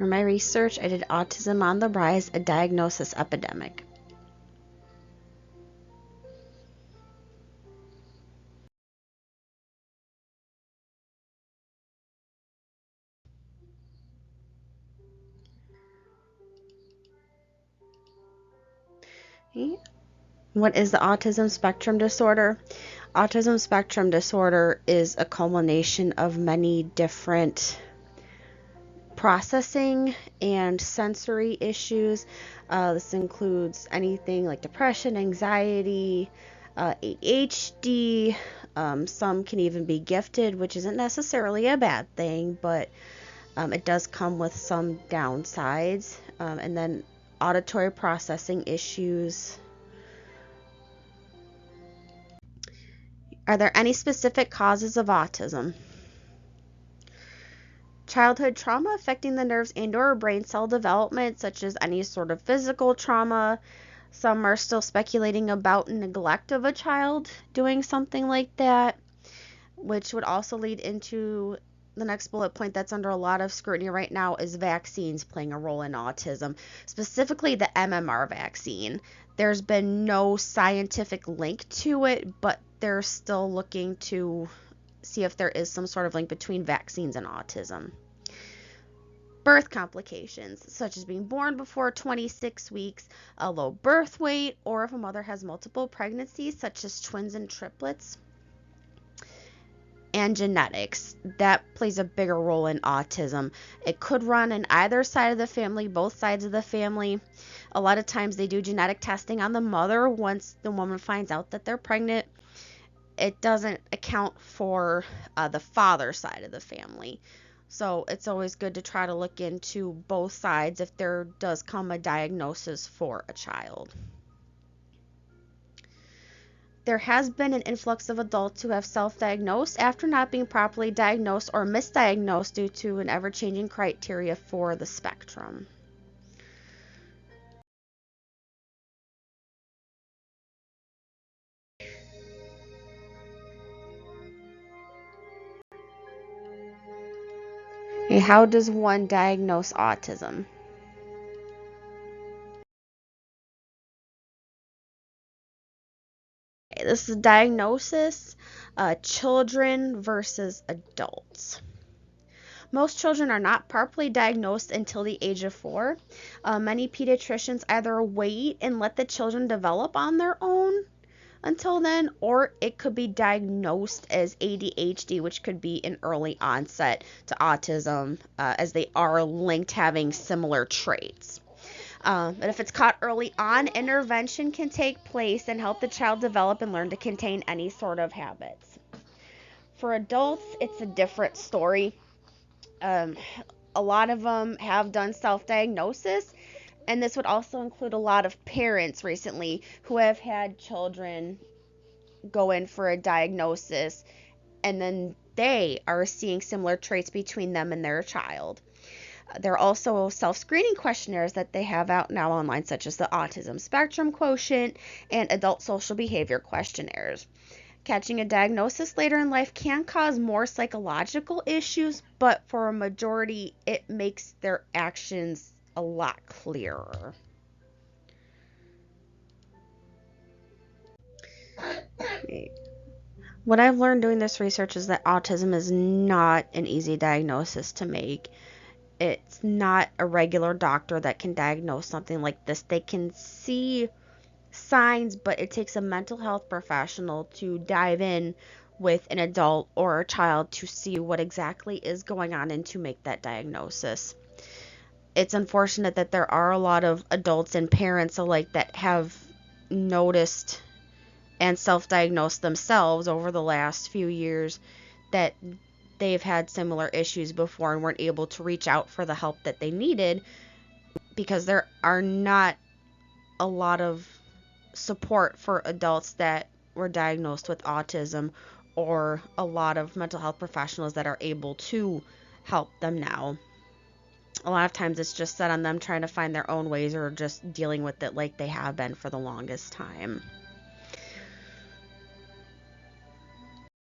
For my research, I did Autism on the Rise, a Diagnosis Epidemic. Okay. What is the autism spectrum disorder? Autism spectrum disorder is a culmination of many different processing and sensory issues. This includes anything like depression, anxiety, ADHD. Some can even be gifted, which isn't necessarily a bad thing, but it does come with some downsides. And then auditory processing issues. Are there any specific causes of autism? Childhood trauma affecting the nerves and/or brain cell development, such as any sort of physical trauma. Some are still speculating about neglect of a child doing something like that, which would also lead into the next bullet point that's under a lot of scrutiny right now is vaccines playing a role in autism, specifically the MMR vaccine. There's been no scientific link to it, but they're still looking to see if there is some sort of link between vaccines and autism. Birth complications, such as being born before 26 weeks, a low birth weight, or if a mother has multiple pregnancies, such as twins and triplets. And genetics, that plays a bigger role in autism. It could run in either side of the family, both sides of the family. A lot of times they do genetic testing on the mother once the woman finds out that they're pregnant. It doesn't account for the father side of the family. So it's always good to try to look into both sides if there does come a diagnosis for a child. There has been an influx of adults who have self-diagnosed after not being properly diagnosed or misdiagnosed due to an ever-changing criteria for the spectrum. Okay, how does one diagnose autism? Okay, this is diagnosis, children versus adults. Most children are not properly diagnosed until the age of 4. Many pediatricians either wait and let the children develop on their own until then, or it could be diagnosed as ADHD, which could be an early onset to autism, as they are linked having similar traits. But if it's caught early on, intervention can take place and help the child develop and learn to contain any sort of habits. For adults, it's a different story. A lot of them have done self-diagnosis, and this would also include a lot of parents recently who have had children go in for a diagnosis, and then they are seeing similar traits between them and their child. There are also self-screening questionnaires that they have out now online, such as the Autism Spectrum Quotient and Adult Social Behavior Questionnaires. Catching a diagnosis later in life can cause more psychological issues, but for a majority, it makes their actions a lot clearer. What I've learned doing this research is that autism is not an easy diagnosis to make. It's not a regular doctor that can diagnose something like this. They can see signs, but it takes a mental health professional to dive in with an adult or a child to see what exactly is going on and to make that diagnosis. It's unfortunate that there are a lot of adults and parents alike that have noticed and self-diagnosed themselves over the last few years that they've had similar issues before and weren't able to reach out for the help that they needed because there are not a lot of support for adults that were diagnosed with autism or a lot of mental health professionals that are able to help them now. A lot of times it's just set on them trying to find their own ways or just dealing with it like they have been for the longest time.